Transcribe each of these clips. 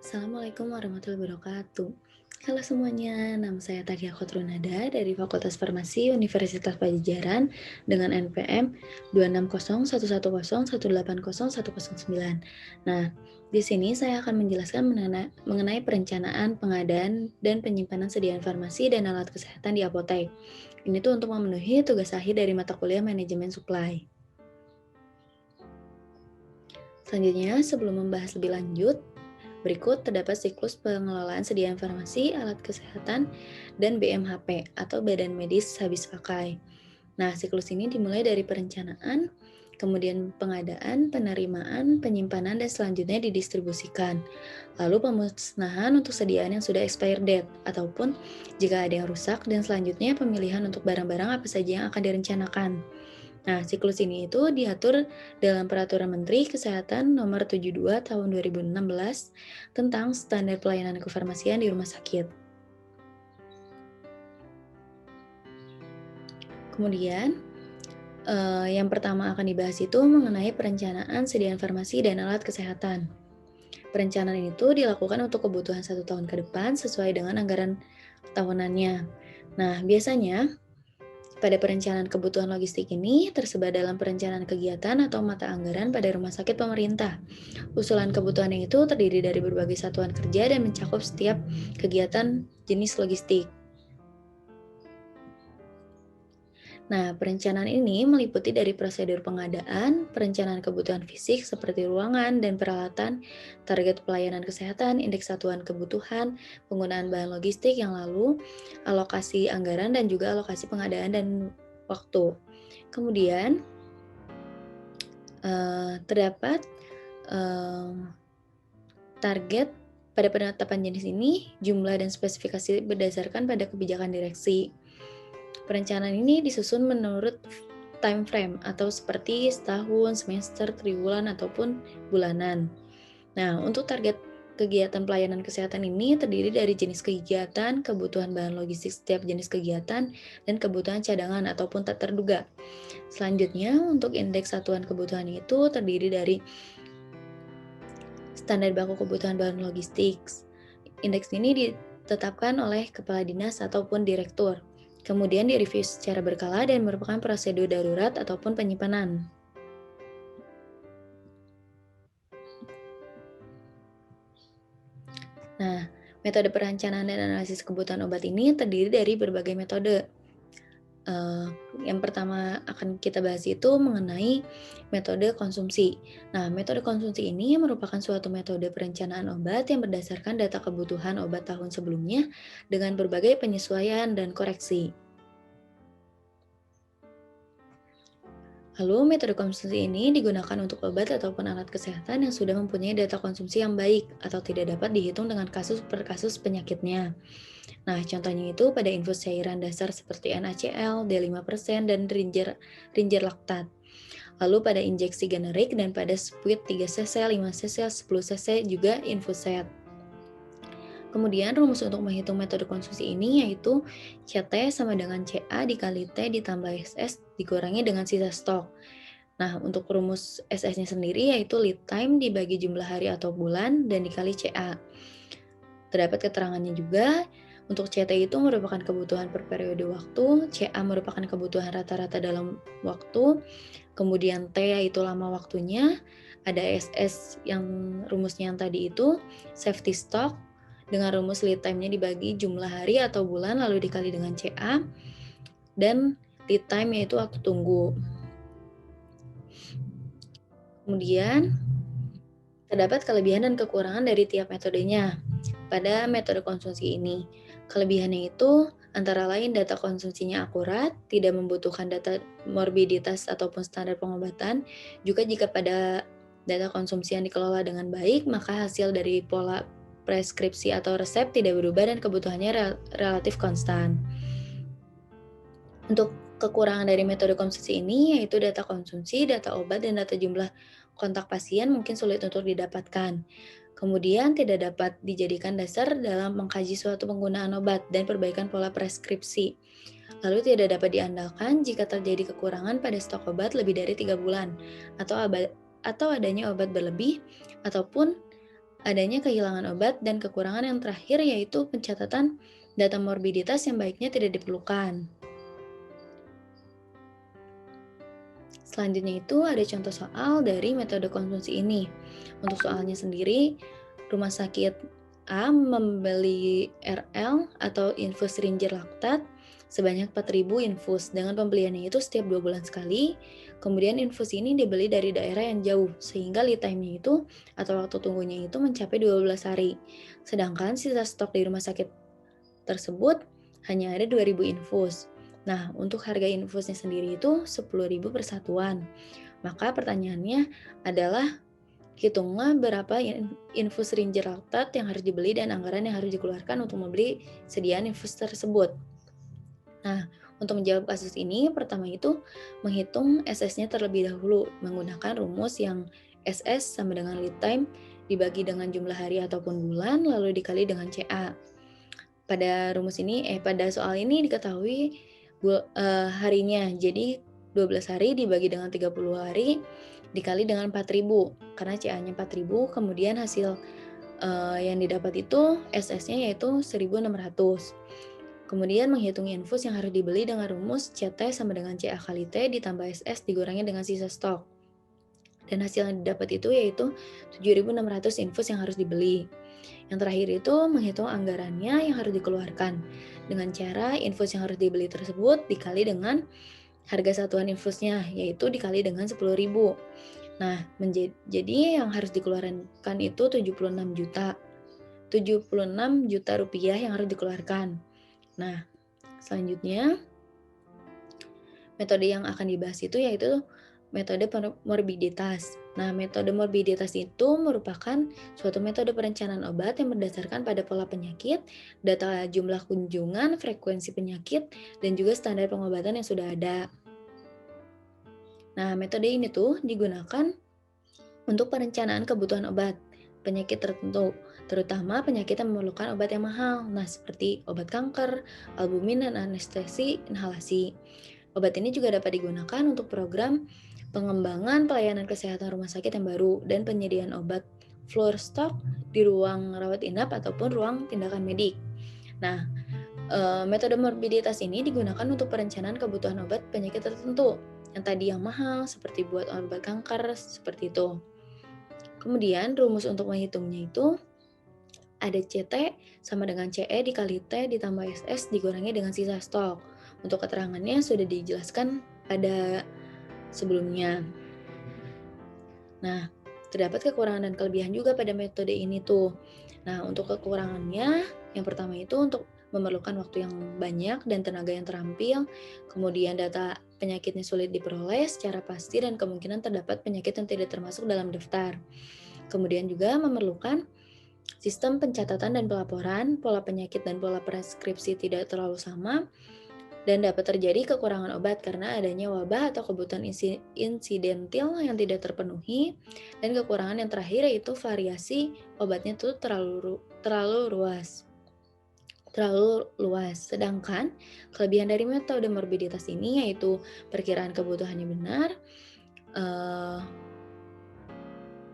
Assalamualaikum warahmatullahi wabarakatuh. Halo semuanya, nama saya Tadia Khotrunada dari Fakultas Farmasi Universitas Pajajaran dengan NPM 260110180180109. Nah, di sini saya akan menjelaskan mengenai perencanaan, pengadaan, dan penyimpanan sediaan farmasi dan alat kesehatan di apotek. Ini tuh untuk memenuhi tugas akhir dari mata kuliah manajemen supply. Selanjutnya, sebelum membahas lebih lanjut, berikut terdapat siklus pengelolaan sediaan farmasi, alat kesehatan, dan BMHP atau Badan Medis Habis Pakai. Nah, siklus ini dimulai dari perencanaan, kemudian pengadaan, penerimaan, penyimpanan, dan selanjutnya didistribusikan. Lalu pemusnahan untuk sediaan yang sudah expired date, ataupun jika ada yang rusak, dan selanjutnya pemilihan untuk barang-barang apa saja yang akan direncanakan. Nah, siklus ini itu diatur dalam Peraturan Menteri Kesehatan Nomor 72 Tahun 2016 tentang standar pelayanan kefarmasian di rumah sakit. Kemudian, yang pertama akan dibahas itu mengenai perencanaan sediaan farmasi dan alat kesehatan. Perencanaan itu dilakukan untuk kebutuhan 1 tahun ke depan sesuai dengan anggaran tahunannya. Nah, biasanya pada perencanaan kebutuhan logistik ini tersebar dalam perencanaan kegiatan atau mata anggaran pada rumah sakit pemerintah. Usulan kebutuhan itu terdiri dari berbagai satuan kerja dan mencakup setiap kegiatan jenis logistik. Nah, perencanaan ini meliputi dari prosedur pengadaan, perencanaan kebutuhan fisik seperti ruangan dan peralatan, target pelayanan kesehatan, indeks satuan kebutuhan, penggunaan bahan logistik yang lalu, alokasi anggaran, dan juga alokasi pengadaan dan waktu. Kemudian, terdapat target pada penetapan jenis ini, jumlah dan spesifikasi berdasarkan pada kebijakan direksi. Perencanaan ini disusun menurut time frame atau seperti setahun, semester, triwulan, ataupun bulanan. Nah, untuk target kegiatan pelayanan kesehatan ini terdiri dari jenis kegiatan, kebutuhan bahan logistik setiap jenis kegiatan, dan kebutuhan cadangan ataupun tak terduga. Selanjutnya, untuk indeks satuan kebutuhan itu terdiri dari standar baku kebutuhan bahan logistik. Indeks ini ditetapkan oleh kepala dinas ataupun direktur. Kemudian direview secara berkala dan merupakan prosedur darurat ataupun penyimpanan. Nah, metode perencanaan dan analisis kebutuhan obat ini terdiri dari berbagai metode. Yang pertama akan kita bahas itu mengenai metode konsumsi. Nah, metode konsumsi ini merupakan suatu metode perencanaan obat yang berdasarkan data kebutuhan obat tahun sebelumnya dengan berbagai penyesuaian dan koreksi. Lalu, metode konsumsi ini digunakan untuk obat ataupun alat kesehatan yang sudah mempunyai data konsumsi yang baik atau tidak dapat dihitung dengan kasus per kasus penyakitnya. Nah, contohnya itu pada infus cairan dasar seperti NaCl, D5%, dan ringer laktat. Lalu pada injeksi generik dan pada spuit 3 cc, 5 cc, 10 cc juga infuset. Kemudian rumus untuk menghitung metode konsumsi ini yaitu CT sama dengan CA dikali T ditambah SS dikurangi dengan sisa stok. Nah, untuk rumus SS-nya sendiri yaitu lead time dibagi jumlah hari atau bulan dan dikali CA. Terdapat keterangannya juga, untuk CT itu merupakan kebutuhan per periode waktu, CA merupakan kebutuhan rata-rata dalam waktu, kemudian T yaitu lama waktunya, ada SS yang rumusnya yang tadi itu, safety stock, dengan rumus lead time-nya dibagi jumlah hari atau bulan lalu dikali dengan CA, dan lead time yaitu waktu tunggu. Kemudian, terdapat kelebihan dan kekurangan dari tiap metodenya. Pada metode konsumsi ini, kelebihannya itu antara lain data konsumsinya akurat, tidak membutuhkan data morbiditas ataupun standar pengobatan. Juga jika pada data konsumsi yang dikelola dengan baik, maka hasil dari pola preskripsi atau resep tidak berubah dan kebutuhannya relatif konstan. Untuk kekurangan dari metode konsumsi ini yaitu data konsumsi, data obat, dan data jumlah kontak pasien mungkin sulit untuk didapatkan. Kemudian tidak dapat dijadikan dasar dalam mengkaji suatu penggunaan obat dan perbaikan pola preskripsi. Lalu tidak dapat diandalkan jika terjadi kekurangan pada stok obat lebih dari 3 bulan atau adanya obat berlebih ataupun adanya kehilangan obat, dan kekurangan yang terakhir yaitu pencatatan data morbiditas yang baiknya tidak diperlukan. Selanjutnya itu ada contoh soal dari metode konsumsi ini. Untuk soalnya sendiri, rumah sakit A membeli RL atau infus Ringer laktat sebanyak 4.000 infus dengan pembeliannya itu setiap 2 bulan sekali. Kemudian infus ini dibeli dari daerah yang jauh sehingga lead time-nya itu atau waktu tunggunya itu mencapai 12 hari. Sedangkan sisa stok di rumah sakit tersebut hanya ada 2.000 infus. Nah, untuk harga infusnya sendiri itu 10.000 per satuan. Maka pertanyaannya adalah hitunglah berapa infus Ringer laktat yang harus dibeli dan anggaran yang harus dikeluarkan untuk membeli sediaan infus tersebut. Nah, untuk menjawab kasus ini, pertama itu menghitung SS-nya terlebih dahulu menggunakan rumus yang SS sama dengan lead time dibagi dengan jumlah hari ataupun bulan lalu dikali dengan CA. Pada soal ini diketahui harinya. Jadi 12 hari dibagi dengan 30 hari dikali dengan 4.000 karena CA-nya 4.000, kemudian hasil yang didapat itu SS-nya yaitu 1.600. Kemudian menghitung infus yang harus dibeli dengan rumus CT sama dengan CA kali T ditambah SS dikurangi dengan sisa stok. Dan hasil yang didapat itu yaitu 7.600 infus yang harus dibeli. Yang terakhir itu menghitung anggarannya yang harus dikeluarkan dengan cara infus yang harus dibeli tersebut dikali dengan harga satuan infusnya, yaitu dikali dengan 10.000. Nah, jadi yang harus dikeluarkan itu 76 juta. 76 juta rupiah yang harus dikeluarkan. Nah, selanjutnya metode yang akan dibahas itu yaitu metode morbiditas. Nah, metode morbiditas itu merupakan suatu metode perencanaan obat yang berdasarkan pada pola penyakit, data jumlah kunjungan, frekuensi penyakit, dan juga standar pengobatan yang sudah ada. Nah, metode ini tuh digunakan untuk perencanaan kebutuhan obat penyakit tertentu, terutama penyakit yang memerlukan obat yang mahal. Nah, seperti obat kanker, albumin, dan anestesi inhalasi. Obat ini juga dapat digunakan untuk program pengembangan pelayanan kesehatan rumah sakit yang baru dan penyediaan obat floor stock di ruang rawat inap ataupun ruang tindakan medik. Nah, metode morbiditas ini digunakan untuk perencanaan kebutuhan obat penyakit tertentu yang tadi yang mahal seperti buat obat kanker seperti itu. Kemudian rumus untuk menghitungnya itu ada CT sama dengan CE dikali T ditambah SS dikurangi dengan sisa stok. Untuk keterangannya sudah dijelaskan pada sebelumnya. Nah, terdapat kekurangan dan kelebihan juga pada metode ini tuh. Nah, untuk kekurangannya, yang pertama itu untuk memerlukan waktu yang banyak dan tenaga yang terampil, kemudian data penyakitnya sulit diperoleh secara pasti dan kemungkinan terdapat penyakit yang tidak termasuk dalam daftar. Kemudian juga memerlukan sistem pencatatan dan pelaporan, pola penyakit dan pola preskripsi tidak terlalu sama, dan dapat terjadi kekurangan obat karena adanya wabah atau kebutuhan insidentil yang tidak terpenuhi, dan kekurangan yang terakhir yaitu variasi obatnya itu terlalu luas. Sedangkan kelebihan dari metode morbiditas ini yaitu perkiraan kebutuhannya benar,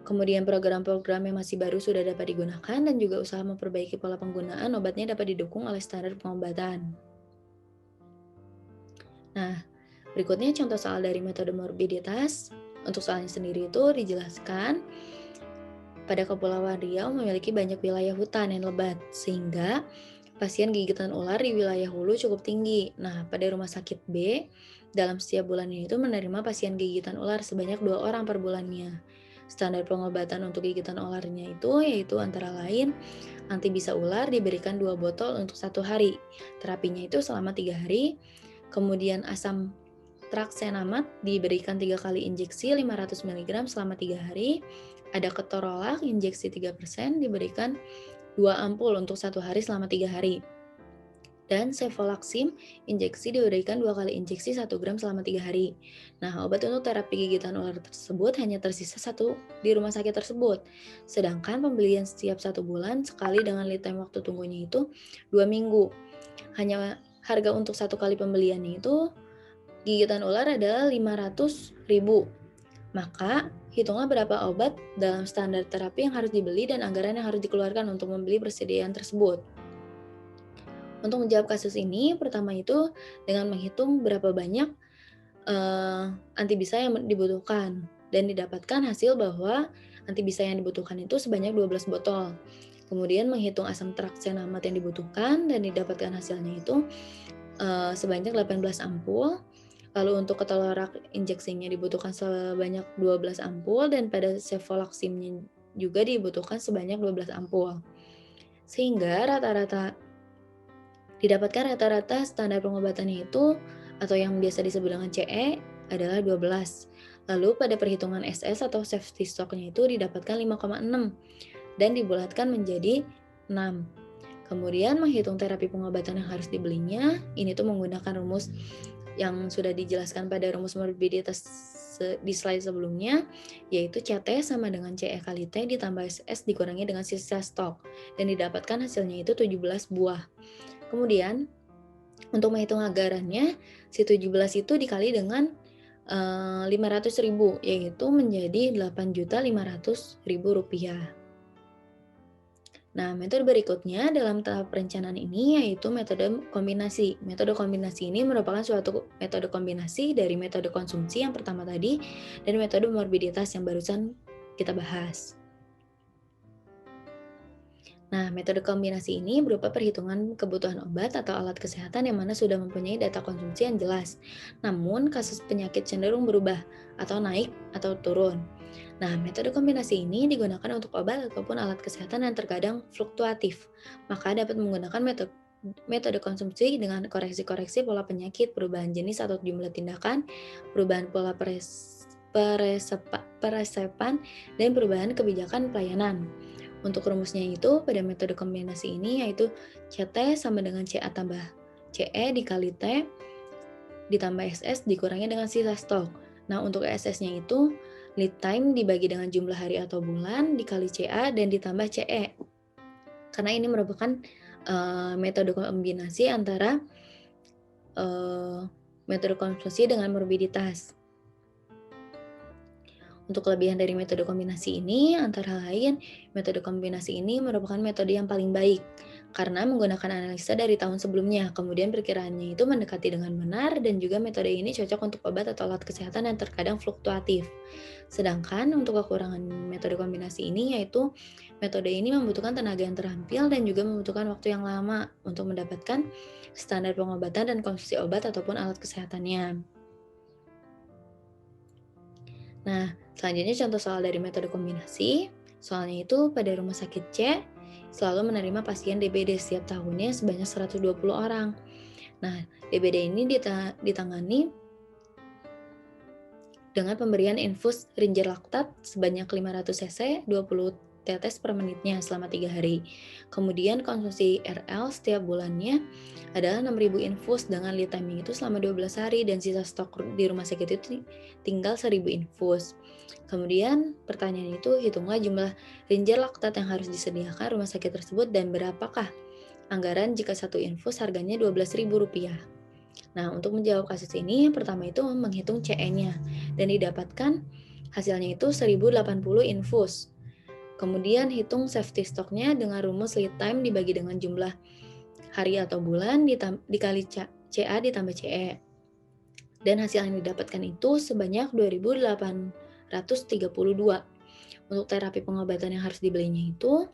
kemudian program-program yang masih baru sudah dapat digunakan, dan juga usaha memperbaiki pola penggunaan obatnya dapat didukung oleh standar pengobatan. Nah, berikutnya contoh soal dari metode morbiditas. Untuk soalnya sendiri itu dijelaskan pada Kepulauan Riau memiliki banyak wilayah hutan yang lebat, sehingga pasien gigitan ular di wilayah hulu cukup tinggi. Nah, pada rumah sakit B, dalam setiap bulannya itu menerima pasien gigitan ular sebanyak 2 orang per bulannya. Standar pengobatan untuk gigitan ularnya itu yaitu antara lain antibisa ular diberikan 2 botol untuk 1 hari. Terapinya itu selama 3 hari. Kemudian asam traksenamat diberikan 3 kali injeksi 500 mg selama 3 hari. Ada ketorolak injeksi 3% diberikan 2 ampul untuk 1 hari selama 3 hari. Dan Sevolaxim injeksi diberikan 2 kali injeksi 1 gram selama 3 hari. Nah, obat untuk terapi gigitan ular tersebut hanya tersisa 1 di rumah sakit tersebut. Sedangkan pembelian setiap 1 bulan sekali dengan lead time waktu tunggunya itu 2 minggu. Hanya harga untuk 1 kali pembeliannya itu gigitan ular adalah 500.000. Maka Hitunglah berapa obat dalam standar terapi yang harus dibeli dan anggaran yang harus dikeluarkan untuk membeli persediaan tersebut. Untuk menjawab kasus ini, pertama itu dengan menghitung berapa banyak antibisa yang dibutuhkan dan didapatkan hasil bahwa antibisa yang dibutuhkan itu sebanyak 12 botol. Kemudian menghitung asam tranexaminase yang dibutuhkan dan didapatkan hasilnya itu sebanyak 18 ampul. Lalu untuk ketelorak injeksinya dibutuhkan sebanyak 12 ampul dan pada cefolaksimnya juga dibutuhkan sebanyak 12 ampul. Sehingga didapatkan rata-rata standar pengobatannya itu atau yang biasa disebut dengan CE adalah 12. Lalu pada perhitungan SS atau safety stock-nya itu didapatkan 5,6 dan dibulatkan menjadi 6. Kemudian menghitung terapi pengobatan yang harus dibelinya, ini tuh menggunakan rumus yang sudah dijelaskan pada rumus morbiditas di slide sebelumnya, yaitu CT sama dengan CE kali T ditambah SS dikurangi dengan sisa stok, dan didapatkan hasilnya itu 17 buah. Kemudian, untuk menghitung anggarannya, si 17 itu dikali dengan 500.000, yaitu menjadi 8.500.000 rupiah. Nah, metode berikutnya dalam tahap perencanaan ini yaitu metode kombinasi. Metode kombinasi ini merupakan suatu metode kombinasi dari metode konsumsi yang pertama tadi dan metode morbiditas yang barusan kita bahas. Nah, metode kombinasi ini berupa perhitungan kebutuhan obat atau alat kesehatan yang mana sudah mempunyai data konsumsi yang jelas. Namun, kasus penyakit cenderung berubah atau naik atau turun. Nah, metode kombinasi ini digunakan untuk obat ataupun alat kesehatan yang terkadang fluktuatif. Maka dapat menggunakan metode konsumsi dengan koreksi-koreksi pola penyakit, perubahan jenis atau jumlah tindakan, perubahan pola peresepan, dan perubahan kebijakan pelayanan. Untuk rumusnya itu pada metode kombinasi ini yaitu CT sama dengan CA tambah CE dikali T ditambah SS dikurangi dengan sisa stok. Nah, untuk SS-nya itu lead time dibagi dengan jumlah hari atau bulan dikali CA dan ditambah CE. Karena ini merupakan metode kombinasi antara metode konsumsi dengan morbiditas. Untuk kelebihan dari metode kombinasi ini, antara lain, metode kombinasi ini merupakan metode yang paling baik karena menggunakan analisa dari tahun sebelumnya, kemudian perkiraannya itu mendekati dengan benar dan juga metode ini cocok untuk obat atau alat kesehatan yang terkadang fluktuatif. Sedangkan untuk kekurangan metode kombinasi ini yaitu metode ini membutuhkan tenaga yang terampil dan juga membutuhkan waktu yang lama untuk mendapatkan standar pengobatan dan konsumsi obat ataupun alat kesehatannya. Nah, selanjutnya contoh soal dari metode kombinasi. Soalnya itu pada rumah sakit C selalu menerima pasien DBD setiap tahunnya sebanyak 120 orang. Nah, DBD ini ditangani dengan pemberian infus Ringer laktat sebanyak 500 cc 20 tetes per menitnya selama 3 hari. Kemudian konsumsi RL setiap bulannya adalah 6.000 infus dengan lead timing itu selama 12 hari dan sisa stok di rumah sakit itu tinggal 1.000 infus. Kemudian pertanyaan itu hitunglah jumlah Ringer laktat yang harus disediakan rumah sakit tersebut dan berapakah anggaran jika satu infus harganya Rp12.000. Nah, untuk menjawab kasus ini, yang pertama itu menghitung CE-nya dan didapatkan hasilnya itu 1080 infus. Kemudian hitung safety stock-nya dengan rumus lead time dibagi dengan jumlah hari atau bulan dikali CA ditambah CE. Dan hasil yang didapatkan itu sebanyak 2.832. Untuk terapi pengobatan yang harus dibelinya itu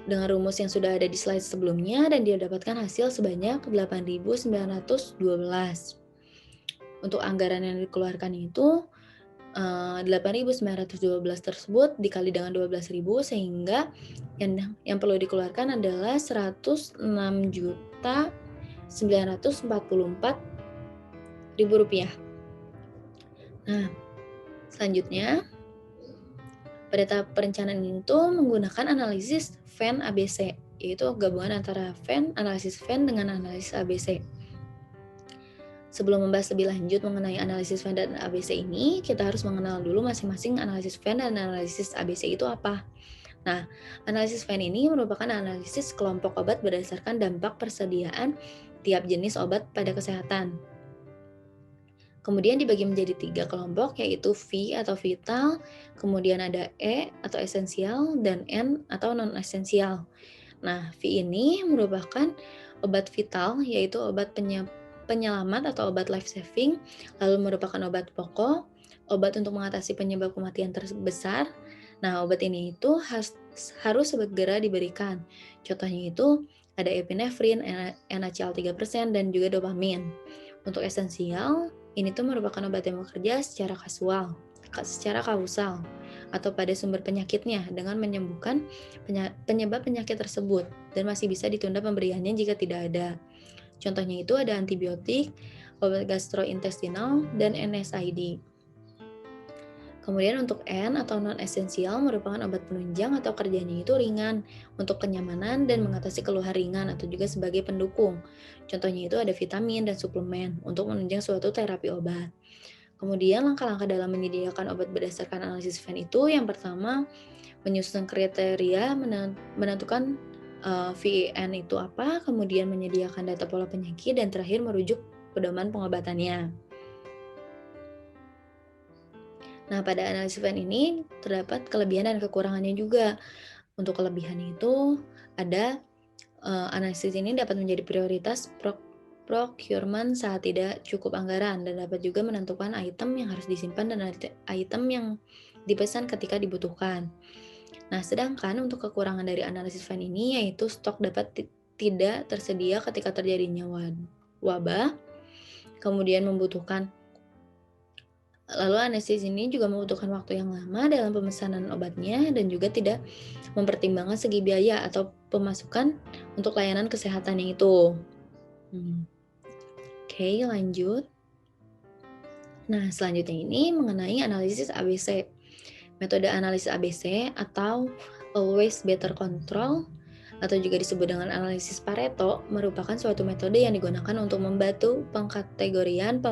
dengan rumus yang sudah ada di slide sebelumnya dan dia dapatkan hasil sebanyak 8.912. Untuk anggaran yang dikeluarkan itu 8.912 tersebut dikali dengan 12.000 sehingga yang perlu dikeluarkan adalah 106.944.000 rupiah. Nah, selanjutnya pada tahap perencanaan itu menggunakan analisis Venn ABC, yaitu gabungan antara analisis Venn dengan analisis ABC. Sebelum membahas lebih lanjut mengenai analisis Venn dan ABC ini, kita harus mengenal dulu masing-masing analisis Venn dan analisis ABC itu apa. Nah, analisis Venn ini merupakan analisis kelompok obat berdasarkan dampak persediaan tiap jenis obat pada kesehatan. Kemudian dibagi menjadi 3 kelompok, yaitu V atau vital, kemudian ada E atau esensial, dan N atau non-esensial. Nah, V ini merupakan obat vital, yaitu obat penyelamat atau obat life saving, lalu merupakan obat pokok, obat untuk mengatasi penyebab kematian terbesar. Nah, obat ini itu harus segera diberikan. Contohnya itu ada epinefrin, NaCl 3%, dan juga dopamin. Untuk esensial, ini tuh merupakan obat yang bekerja secara kausal, atau pada sumber penyakitnya dengan menyembuhkan penyebab penyakit tersebut dan masih bisa ditunda pemberiannya jika tidak ada. Contohnya itu ada antibiotik, obat gastrointestinal, dan NSAID. Kemudian untuk N atau non-esensial merupakan obat penunjang atau kerjanya itu ringan untuk kenyamanan dan mengatasi keluhan ringan atau juga sebagai pendukung. Contohnya itu ada vitamin dan suplemen untuk menunjang suatu terapi obat. Kemudian langkah-langkah dalam menyediakan obat berdasarkan analisis Venn itu yang pertama menyusun kriteria menentukan VN itu apa, kemudian menyediakan data pola penyakit, dan terakhir merujuk pedoman pengobatannya. Nah, pada analisis Venn ini terdapat kelebihan dan kekurangannya juga. Untuk kelebihannya itu ada analisis ini dapat menjadi prioritas procurement saat tidak cukup anggaran dan dapat juga menentukan item yang harus disimpan dan item yang dipesan ketika dibutuhkan. Nah, sedangkan untuk kekurangan dari analisis Venn ini yaitu stok dapat tidak tersedia ketika terjadinya wabah, kemudian lalu analisis ini juga membutuhkan waktu yang lama dalam pemesanan obatnya dan juga tidak mempertimbangkan segi biaya atau pemasukan untuk layanan kesehatannya itu. Oke, lanjut. Nah, selanjutnya ini mengenai analisis ABC. Metode analisis ABC atau Always Better Control atau juga disebut dengan analisis Pareto merupakan suatu metode yang digunakan untuk membantu pengkategorian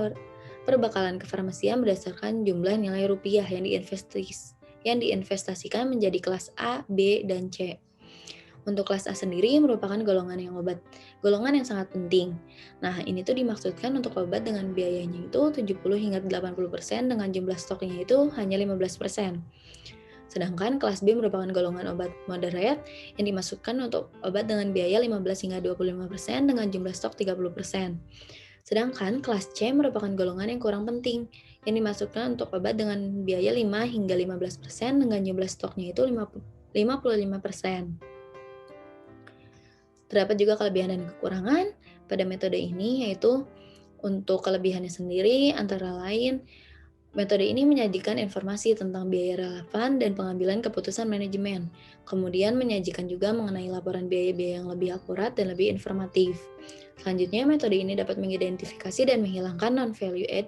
perbekalan kefarmasian berdasarkan jumlah nilai rupiah yang diinvestasikan menjadi kelas A, B, dan C. Untuk kelas A sendiri merupakan golongan yang sangat penting. Nah, ini tuh dimaksudkan untuk obat dengan biayanya itu 70 hingga 80% dengan jumlah stoknya itu hanya 15%. Sedangkan kelas B merupakan golongan obat moderate yang dimaksudkan untuk obat dengan biaya 15 hingga 25% dengan jumlah stok 30%. Sedangkan kelas C merupakan golongan yang kurang penting, yang dimasukkan untuk obat dengan biaya 5 hingga 15% dengan jumlah stoknya itu 55%. Terdapat juga kelebihan dan kekurangan pada metode ini, yaitu untuk kelebihannya sendiri antara lain metode ini menyajikan informasi tentang biaya relevan dan pengambilan keputusan manajemen. Kemudian menyajikan juga mengenai laporan biaya-biaya yang lebih akurat dan lebih informatif. Selanjutnya, metode ini dapat mengidentifikasi dan menghilangkan non-value add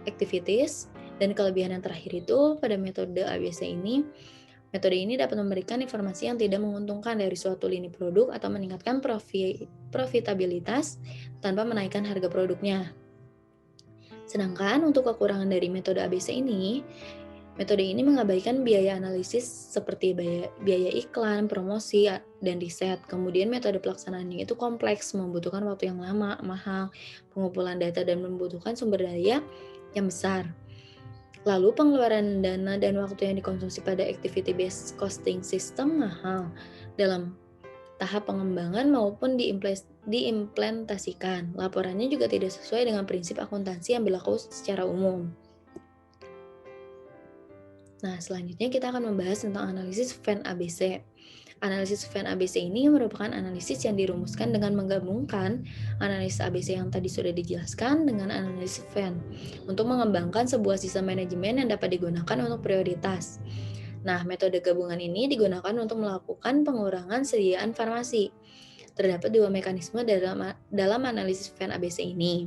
activities. Dan kelebihan yang terakhir itu pada metode ABC ini, metode ini dapat memberikan informasi yang tidak menguntungkan dari suatu lini produk atau meningkatkan profitabilitas tanpa menaikkan harga produknya. Sedangkan untuk kekurangan dari metode ABC ini, metode ini mengabaikan biaya analisis seperti biaya iklan, promosi, dan riset. Kemudian metode pelaksanaannya itu kompleks, membutuhkan waktu yang lama, mahal, pengumpulan data, dan membutuhkan sumber daya yang besar. Lalu pengeluaran dana dan waktu yang dikonsumsi pada activity-based costing system mahal dalam tahap pengembangan maupun diimplementasikan. Laporannya juga tidak sesuai dengan prinsip akuntansi yang berlaku secara umum. Nah, selanjutnya kita akan membahas tentang analisis Venn ABC. Analisis Venn ABC ini merupakan analisis yang dirumuskan dengan menggabungkan analisis ABC yang tadi sudah dijelaskan dengan analisis Venn untuk mengembangkan sebuah sistem manajemen yang dapat digunakan untuk prioritas. Nah, metode gabungan ini digunakan untuk melakukan pengurangan sediaan farmasi. Terdapat dua mekanisme dalam analisis Venn ABC ini.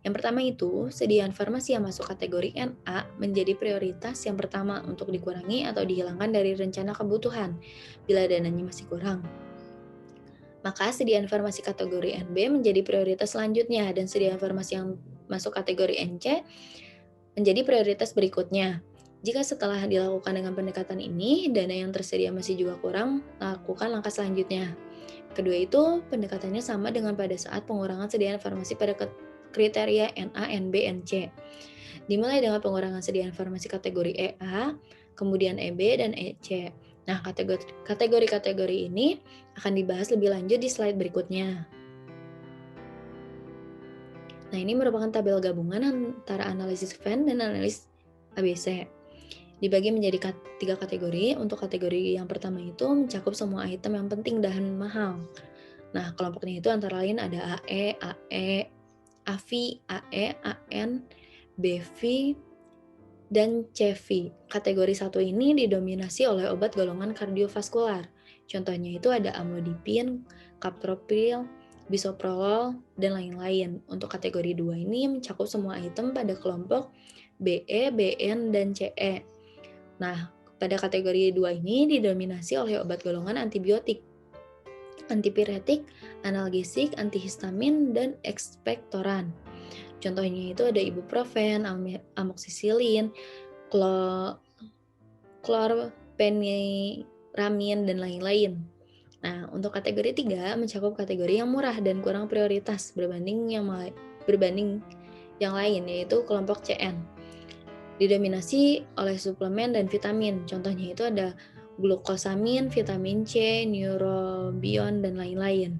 Yang pertama itu, sediaan farmasi yang masuk kategori NA menjadi prioritas yang pertama untuk dikurangi atau dihilangkan dari rencana kebutuhan bila dananya masih kurang. Maka sediaan farmasi kategori NB menjadi prioritas selanjutnya dan sediaan farmasi yang masuk kategori NC menjadi prioritas berikutnya. Jika setelah dilakukan dengan pendekatan ini, dana yang tersedia masih juga kurang, lakukan langkah selanjutnya. Kedua itu, pendekatannya sama dengan pada saat pengurangan sediaan farmasi pada kriteria NA, NB, NC. Dimulai dengan pengurangan sediaan farmasi kategori EA, kemudian EB, dan EC. Nah, kategori-kategori ini akan dibahas lebih lanjut di slide berikutnya. Nah, ini merupakan tabel gabungan antara analisis Venn dan analisis ABC. Dibagi menjadi 3 kategori. Untuk kategori yang pertama itu mencakup semua item yang penting dan mahal. Nah, kelompoknya itu antara lain ada AE, AE, AVI, AE, AN, BV, dan CV. Kategori 1 ini didominasi oleh obat golongan kardiovaskular. Contohnya itu ada amlodipin, captopril, bisoprolol, dan lain-lain. Untuk kategori 2 ini mencakup semua item pada kelompok BE, BN, dan CE. Nah, pada kategori 2 ini didominasi oleh obat golongan antibiotik, antipiretik, analgesik, antihistamin, dan ekspektoran. Contohnya itu ada ibuprofen, amoxicillin, chlorpheniramine, dan lain-lain. Nah, untuk kategori 3 mencakup kategori yang murah dan kurang prioritas berbanding yang lain, yaitu kelompok CN. Didominasi oleh suplemen dan vitamin. Contohnya itu ada glukosamin, vitamin C, neurobion, dan lain-lain.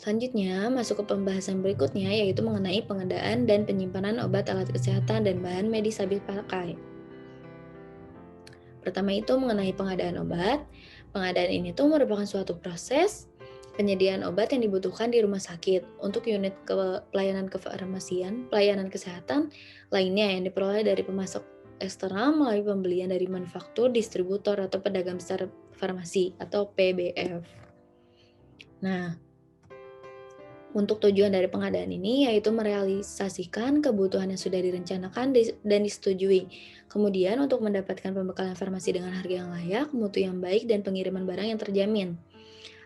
Selanjutnya, masuk ke pembahasan berikutnya, yaitu mengenai pengadaan dan penyimpanan obat, alat kesehatan, dan bahan medis habis pakai. Pertama itu mengenai pengadaan obat. Pengadaan ini tuh merupakan suatu proses penyediaan obat yang dibutuhkan di rumah sakit untuk unit pelayanan kefarmasian, pelayanan kesehatan lainnya yang diperoleh dari pemasok eksternal melalui pembelian dari manufaktur, distributor, atau pedagang besar farmasi atau PBF. Nah, untuk tujuan dari pengadaan ini yaitu merealisasikan kebutuhan yang sudah direncanakan dan disetujui. Kemudian untuk mendapatkan pembekalan farmasi dengan harga yang layak, mutu yang baik, dan pengiriman barang yang terjamin.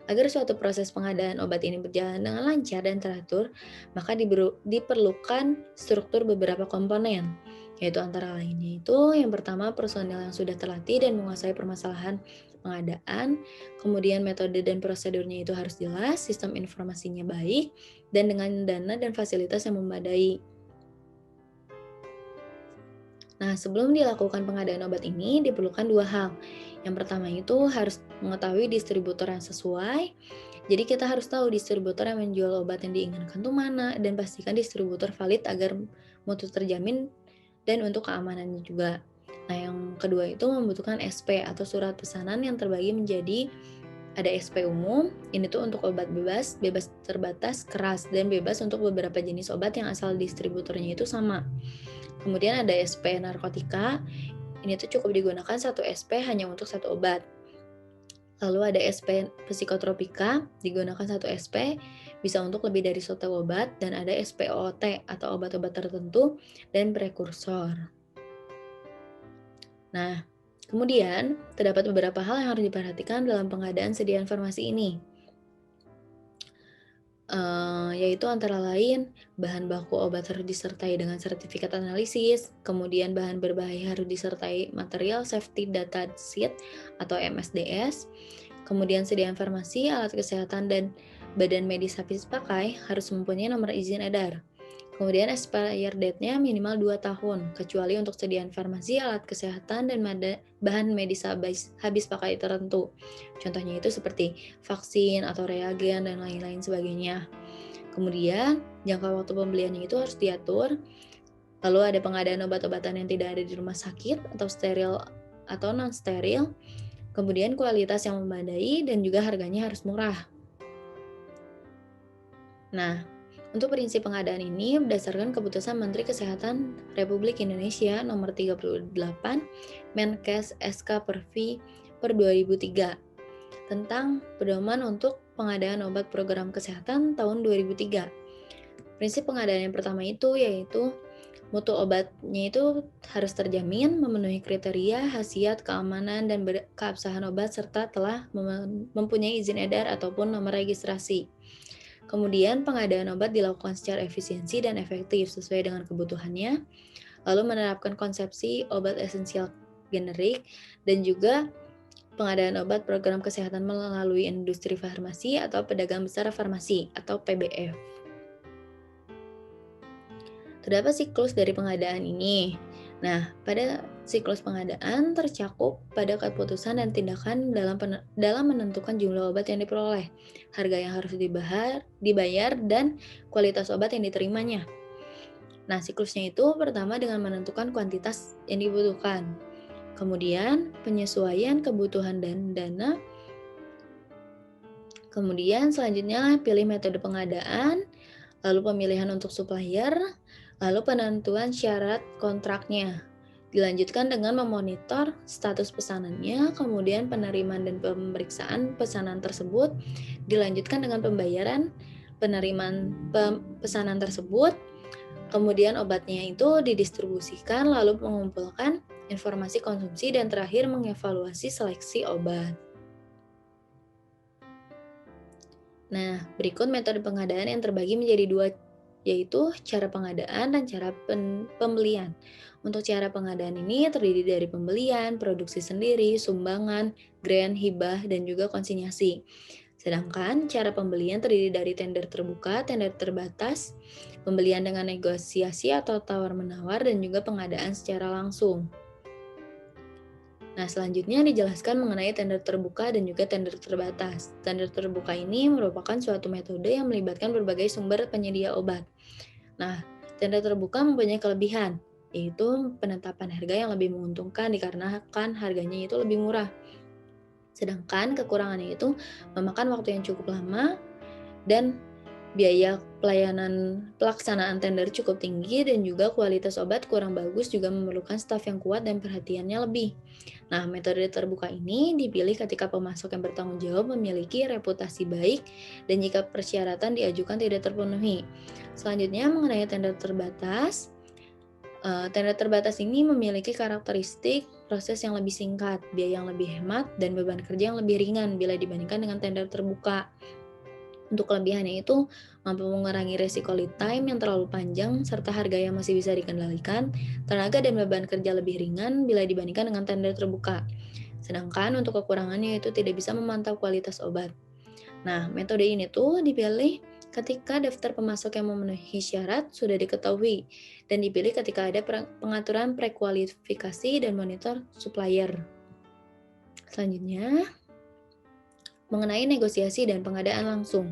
Agar suatu proses pengadaan obat ini berjalan dengan lancar dan teratur, maka diperlukan struktur beberapa komponen, yaitu antara lainnya itu yang pertama personel yang sudah terlatih dan menguasai permasalahan pengadaan, kemudian metode dan prosedurnya itu harus jelas, sistem informasinya baik, dan dengan dana dan fasilitas yang memadai. Nah, sebelum dilakukan pengadaan obat ini diperlukan 2 hal. Yang pertama itu harus mengetahui distributor yang sesuai. Jadi kita harus tahu distributor yang menjual obat yang diinginkan itu mana dan pastikan distributor valid agar mutu terjamin dan untuk keamanannya juga. Nah, yang kedua itu membutuhkan SP atau surat pesanan yang terbagi menjadi ada SP umum, ini tuh untuk obat bebas, bebas terbatas, keras, dan bebas untuk beberapa jenis obat yang asal distributornya itu sama. Kemudian ada SP narkotika, ini tuh cukup digunakan satu SP hanya untuk satu obat. Lalu ada SP psikotropika, digunakan satu SP, bisa untuk lebih dari satu obat, dan ada SPOT atau obat-obat tertentu dan prekursor. Nah, kemudian terdapat beberapa hal yang harus diperhatikan dalam pengadaan sediaan farmasi ini. Yaitu antara lain bahan baku obat harus disertai dengan sertifikat analisis, kemudian bahan berbahaya harus disertai material safety data sheet atau MSDS, kemudian sediaan farmasi, alat kesehatan, dan badan medis habis pakai harus mempunyai nomor izin edar. Kemudian expired date-nya minimal 2 tahun, kecuali untuk sediaan farmasi, alat kesehatan, dan bahan medis habis pakai tertentu. Contohnya itu seperti vaksin atau reagen dan lain-lain sebagainya. Kemudian, jangka waktu pembeliannya itu harus diatur. Lalu ada pengadaan obat-obatan yang tidak ada di rumah sakit atau steril atau non-steril. Kemudian kualitas yang memadai dan juga harganya harus murah. Nah, untuk prinsip pengadaan ini berdasarkan keputusan Menteri Kesehatan Republik Indonesia nomor 38 Menkes SK Pervi per 2003 tentang pedoman untuk pengadaan obat program kesehatan tahun 2003. Prinsip pengadaan yang pertama itu yaitu mutu obatnya itu harus terjamin, memenuhi kriteria, khasiat, keamanan, dan keabsahan obat serta telah mempunyai izin edar ataupun nomor registrasi. Kemudian pengadaan obat dilakukan secara efisiensi dan efektif sesuai dengan kebutuhannya, lalu menerapkan konsepsi obat esensial generik, dan juga pengadaan obat program kesehatan melalui industri farmasi atau pedagang besar farmasi atau PBF. Terdapat siklus dari pengadaan ini. Nah, pada siklus pengadaan tercakup pada keputusan dan tindakan dalam menentukan jumlah obat yang diperoleh, harga yang harus dibayar, dan kualitas obat yang diterimanya. Nah, siklusnya itu pertama dengan menentukan kuantitas yang dibutuhkan. Kemudian, penyesuaian kebutuhan dan dana. Kemudian, selanjutnya pilih metode pengadaan, lalu pemilihan untuk supplier, lalu penentuan syarat kontraknya. Dilanjutkan dengan memonitor status pesanannya, kemudian penerimaan dan pemeriksaan pesanan tersebut, dilanjutkan dengan pembayaran penerimaan pesanan tersebut, kemudian obatnya itu didistribusikan, lalu mengumpulkan informasi konsumsi, dan terakhir mengevaluasi seleksi obat. Nah, berikut metode pengadaan yang terbagi menjadi dua, yaitu cara pengadaan dan cara pembelian. Untuk cara pengadaan ini terdiri dari pembelian, produksi sendiri, sumbangan, grant, hibah, dan juga konsinyasi. Sedangkan cara pembelian terdiri dari tender terbuka, tender terbatas, pembelian dengan negosiasi atau tawar-menawar, dan juga pengadaan secara langsung. Nah, selanjutnya dijelaskan mengenai tender terbuka dan juga tender terbatas. Tender terbuka ini merupakan suatu metode yang melibatkan berbagai sumber penyedia obat. Nah, tender terbuka mempunyai kelebihan, yaitu penetapan harga yang lebih menguntungkan dikarenakan harganya itu lebih murah. Sedangkan kekurangannya itu memakan waktu yang cukup lama dan biaya pelaksanaan tender cukup tinggi, dan juga kualitas obat kurang bagus, juga memerlukan staf yang kuat dan perhatiannya lebih. Nah, metode terbuka ini dipilih ketika pemasok yang bertanggung jawab memiliki reputasi baik dan jika persyaratan diajukan tidak terpenuhi. Selanjutnya mengenai tender terbatas. Tender terbatas ini memiliki karakteristik proses yang lebih singkat, biaya yang lebih hemat, dan beban kerja yang lebih ringan bila dibandingkan dengan tender terbuka. Untuk kelebihannya itu mampu mengurangi resiko lead time yang terlalu panjang serta harga yang masih bisa dikendalikan, tenaga dan beban kerja lebih ringan bila dibandingkan dengan tender terbuka. Sedangkan untuk kekurangannya itu tidak bisa memantau kualitas obat. Nah, metode ini tuh dipilih ketika daftar pemasok yang memenuhi syarat sudah diketahui dan dipilih ketika ada pengaturan prekualifikasi dan monitor supplier. Selanjutnya, mengenai negosiasi dan pengadaan langsung.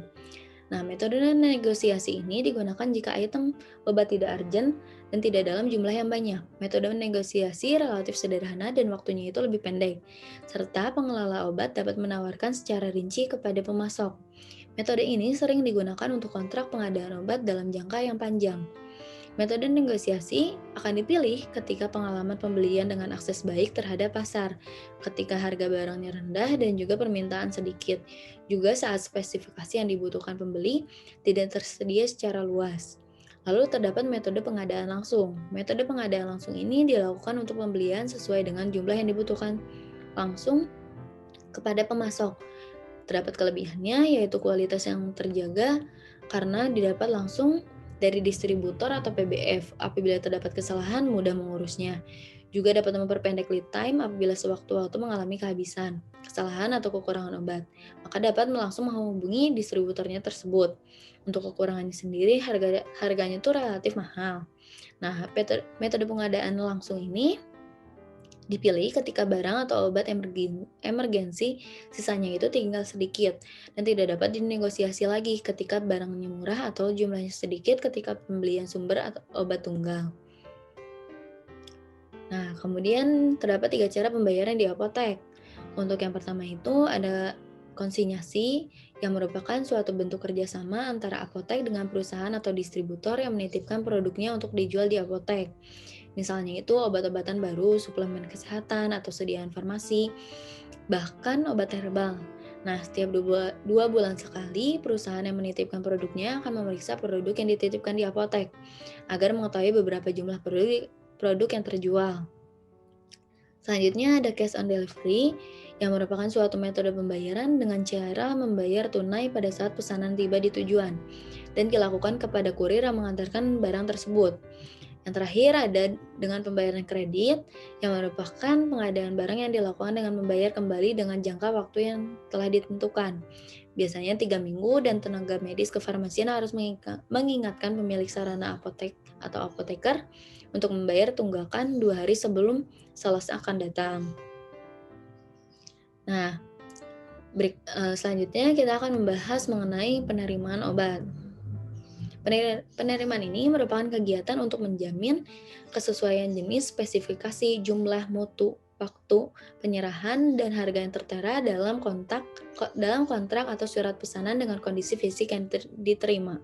Nah, metode negosiasi ini digunakan jika item obat tidak urgent dan tidak dalam jumlah yang banyak. Metode negosiasi relatif sederhana dan waktunya itu lebih pendek, serta pengelola obat dapat menawarkan secara rinci kepada pemasok. Metode ini sering digunakan untuk kontrak pengadaan obat dalam jangka yang panjang. Metode negosiasi akan dipilih ketika pengalaman pembelian dengan akses baik terhadap pasar, ketika harga barangnya rendah dan juga permintaan sedikit, juga saat spesifikasi yang dibutuhkan pembeli tidak tersedia secara luas. Lalu terdapat metode pengadaan langsung. Metode pengadaan langsung ini dilakukan untuk pembelian sesuai dengan jumlah yang dibutuhkan langsung kepada pemasok. Terdapat kelebihannya yaitu kualitas yang terjaga karena didapat langsung dari distributor atau PBF. Apabila terdapat kesalahan, mudah mengurusnya. Juga dapat memperpendek lead time apabila sewaktu-waktu mengalami kehabisan, kesalahan, atau kekurangan obat. Maka dapat langsung menghubungi distributornya tersebut. Untuk kekurangannya sendiri, harganya itu relatif mahal. Nah, metode pengadaan langsung ini dipilih ketika barang atau obat emergensi sisanya itu tinggal sedikit dan tidak dapat dinegosiasi lagi ketika barangnya murah atau jumlahnya sedikit ketika pembelian sumber atau obat tunggal. Nah, kemudian terdapat 3 cara pembayaran di apotek. Untuk yang pertama itu ada konsinyasi yang merupakan suatu bentuk kerjasama antara apotek dengan perusahaan atau distributor yang menitipkan produknya untuk dijual di apotek. Misalnya itu obat-obatan baru, suplemen kesehatan, atau sediaan farmasi, bahkan obat herbal. Nah, setiap 2 bulan sekali, perusahaan yang menitipkan produknya akan memeriksa produk yang dititipkan di apotek agar mengetahui beberapa jumlah produk yang terjual. Selanjutnya ada cash on delivery yang merupakan suatu metode pembayaran dengan cara membayar tunai pada saat pesanan tiba di tujuan dan dilakukan kepada kurir yang mengantarkan barang tersebut. Yang terakhir ada dengan pembayaran kredit yang merupakan pengadaan barang yang dilakukan dengan membayar kembali dengan jangka waktu yang telah ditentukan. Biasanya 3 minggu dan tenaga medis kefarmasian harus mengingatkan pemilik sarana atau apoteker untuk membayar tunggakan 2 hari sebelum sales akan datang. Nah, selanjutnya kita akan membahas mengenai penerimaan obat. Penerimaan ini merupakan kegiatan untuk menjamin kesesuaian jenis, spesifikasi, jumlah, mutu, waktu penyerahan, dan harga yang tertera dalam kontrak atau surat pesanan dengan kondisi fisik yang diterima.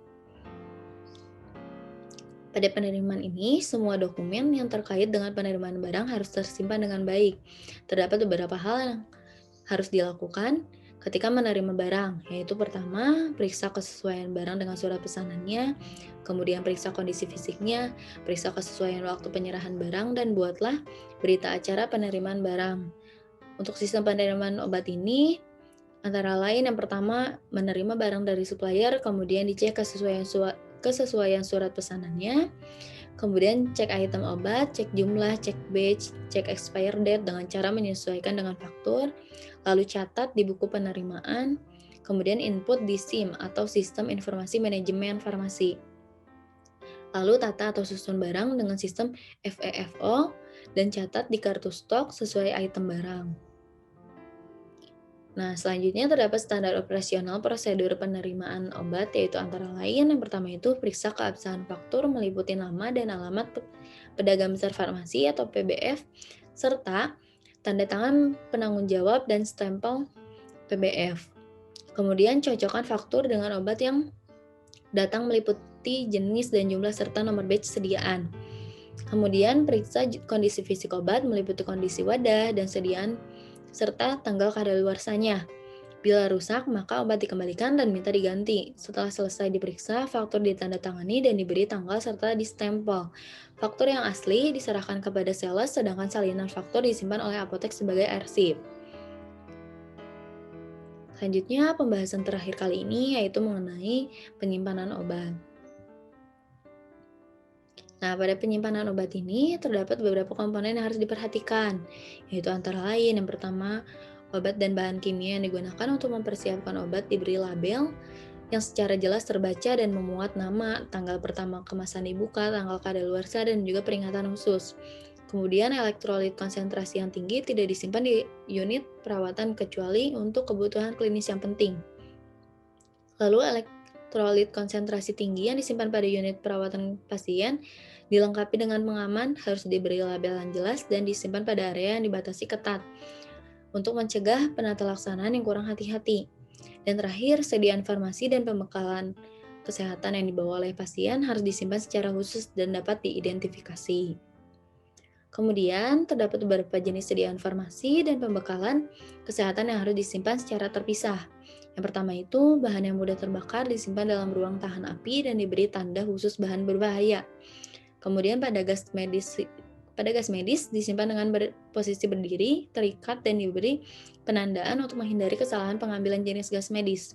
Pada penerimaan ini, semua dokumen yang terkait dengan penerimaan barang harus tersimpan dengan baik. Terdapat beberapa hal yang harus dilakukan ketika menerima barang, yaitu pertama, periksa kesesuaian barang dengan surat pesanannya, kemudian periksa kondisi fisiknya, periksa kesesuaian waktu penyerahan barang, dan buatlah berita acara penerimaan barang. Untuk sistem penerimaan obat ini, antara lain yang pertama, menerima barang dari supplier, kemudian dicek kesesuaian surat pesanannya, kemudian cek item obat, cek jumlah, cek batch, cek expire date dengan cara menyesuaikan dengan faktur, lalu catat di buku penerimaan, kemudian input di SIM atau Sistem Informasi Manajemen Farmasi. Lalu tata atau susun barang dengan sistem FEFO dan catat di kartu stok sesuai item barang. Nah, selanjutnya terdapat standar operasional prosedur penerimaan obat, yaitu antara lain yang pertama itu periksa keabsahan faktur meliputi nama dan alamat pedagang besar farmasi atau PBF, serta tanda tangan penanggung jawab dan stempel PBF. Kemudian cocokkan faktur dengan obat yang datang meliputi jenis dan jumlah serta nomor batch sediaan. Kemudian periksa kondisi fisik obat meliputi kondisi wadah dan sediaan serta tanggal kadaluarsanya. Bila rusak, maka obat dikembalikan dan minta diganti. Setelah selesai diperiksa, faktur ditandatangani dan diberi tanggal serta distempel. Faktur yang asli diserahkan kepada sales, sedangkan salinan faktur disimpan oleh apotek sebagai arsip. Selanjutnya, pembahasan terakhir kali ini yaitu mengenai penyimpanan obat. Nah, pada penyimpanan obat ini terdapat beberapa komponen yang harus diperhatikan, yaitu antara lain yang pertama, obat dan bahan kimia yang digunakan untuk mempersiapkan obat diberi label yang secara jelas terbaca dan memuat nama, tanggal pertama kemasan dibuka, tanggal kadaluarsa, dan juga peringatan khusus. Kemudian elektrolit konsentrasi yang tinggi tidak disimpan di unit perawatan kecuali untuk kebutuhan klinis yang penting. Lalu elektrolit konsentrasi tinggi yang disimpan pada unit perawatan pasien dilengkapi dengan pengaman, harus diberi label yang jelas dan disimpan pada area yang dibatasi ketat untuk mencegah penata laksanaan yang kurang hati-hati. Dan terakhir, sediaan farmasi dan pembekalan kesehatan yang dibawa oleh pasien harus disimpan secara khusus dan dapat diidentifikasi. Kemudian, terdapat beberapa jenis sediaan farmasi dan pembekalan kesehatan yang harus disimpan secara terpisah. Yang pertama itu, bahan yang mudah terbakar disimpan dalam ruang tahan api dan diberi tanda khusus bahan berbahaya. Kemudian pada gas medis disimpan dengan posisi berdiri, terikat, dan diberi penandaan untuk menghindari kesalahan pengambilan jenis gas medis.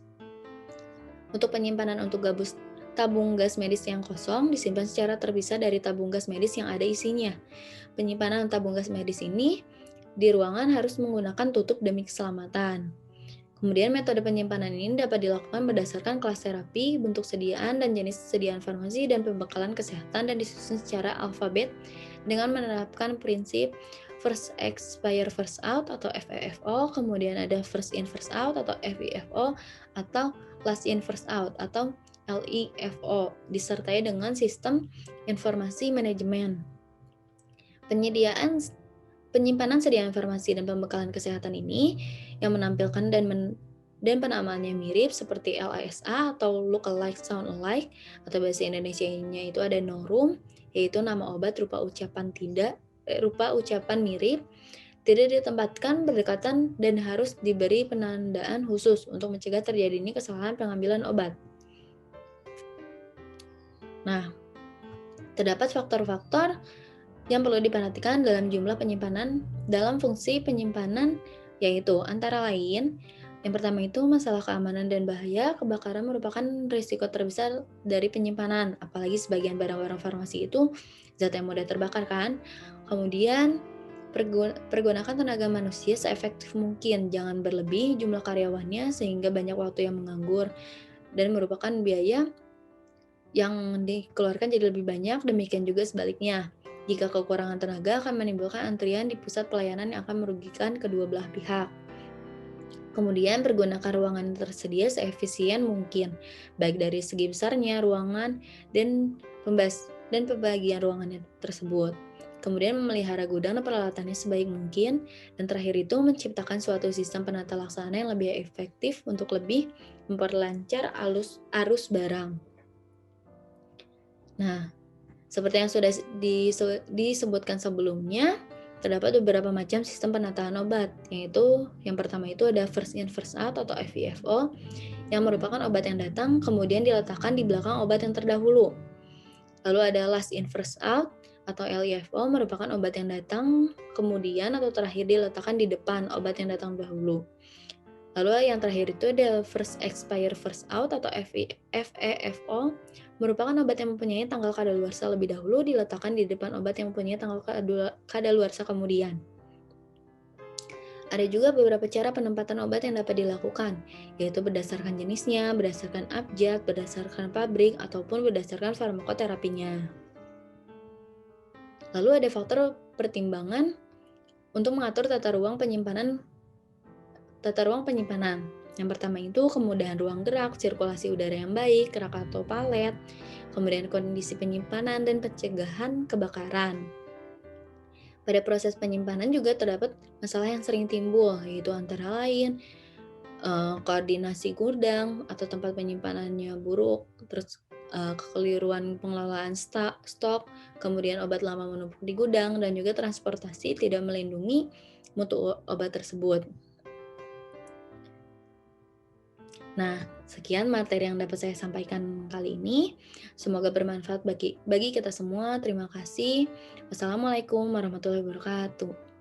Untuk penyimpanan untuk tabung gas medis yang kosong disimpan secara terpisah dari tabung gas medis yang ada isinya. Penyimpanan tabung gas medis ini di ruangan harus menggunakan tutup demi keselamatan. Kemudian metode penyimpanan ini dapat dilakukan berdasarkan kelas terapi, bentuk sediaan, dan jenis sediaan farmasi dan pembekalan kesehatan dan disusun secara alfabet dengan menerapkan prinsip first expire first out atau FEFO, kemudian ada first in first out atau FIFO, atau last in first out atau LIFO, disertai dengan sistem informasi manajemen. Penyimpanan sediaan farmasi dan pembekalan kesehatan ini yang menampilkan dan penamaannya mirip seperti LASA atau look alike sound alike, atau bahasa Indonesianya itu ada NORUM, yaitu nama obat rupa ucapan mirip, tidak ditempatkan berdekatan dan harus diberi penandaan khusus untuk mencegah terjadinya kesalahan pengambilan obat. Nah, terdapat faktor-faktor yang perlu diperhatikan dalam fungsi penyimpanan, yaitu antara lain yang pertama itu masalah keamanan dan bahaya. Kebakaran merupakan risiko terbesar dari penyimpanan, apalagi sebagian barang-barang farmasi itu zat yang mudah terbakar kan. Kemudian pergunakan tenaga manusia seefektif mungkin, jangan berlebih jumlah karyawannya sehingga banyak waktu yang menganggur dan merupakan biaya yang dikeluarkan jadi lebih banyak, demikian juga sebaliknya. Jika kekurangan tenaga akan menimbulkan antrian di pusat pelayanan yang akan merugikan kedua belah pihak. Kemudian pergunakan ruangan yang tersedia seefisien mungkin, baik dari segi besarnya ruangan dan pembagian ruangannya tersebut. Kemudian memelihara gudang dan peralatannya sebaik mungkin, dan terakhir itu menciptakan suatu sistem penata laksana yang lebih efektif untuk lebih memperlancar arus barang. Nah, seperti yang sudah disebutkan sebelumnya, terdapat beberapa macam sistem penataan obat, yaitu yang pertama itu ada first in first out atau FIFO, yang merupakan obat yang datang kemudian diletakkan di belakang obat yang terdahulu. Lalu ada last in first out atau LIFO, merupakan obat yang datang kemudian atau terakhir diletakkan di depan obat yang datang dahulu. Lalu yang terakhir itu ada first expire first out atau FEFO, merupakan obat yang mempunyai tanggal kadaluarsa lebih dahulu diletakkan di depan obat yang mempunyai tanggal kadaluarsa kemudian. Ada juga beberapa cara penempatan obat yang dapat dilakukan, yaitu berdasarkan jenisnya, berdasarkan abjad, berdasarkan pabrik, ataupun berdasarkan farmakoterapinya. Lalu ada faktor pertimbangan untuk mengatur tata ruang penyimpanan. Yang pertama itu kemudahan ruang gerak, sirkulasi udara yang baik, rak atau palet, kemudian kondisi penyimpanan dan pencegahan kebakaran. Pada proses penyimpanan juga terdapat masalah yang sering timbul, yaitu antara lain koordinasi gudang atau tempat penyimpanannya buruk, terus kekeliruan pengelolaan stok, kemudian obat lama menumpuk di gudang, dan juga transportasi tidak melindungi mutu obat tersebut. Nah, sekian materi yang dapat saya sampaikan kali ini. Semoga bermanfaat bagi kita semua. Terima kasih. Wassalamualaikum warahmatullahi wabarakatuh.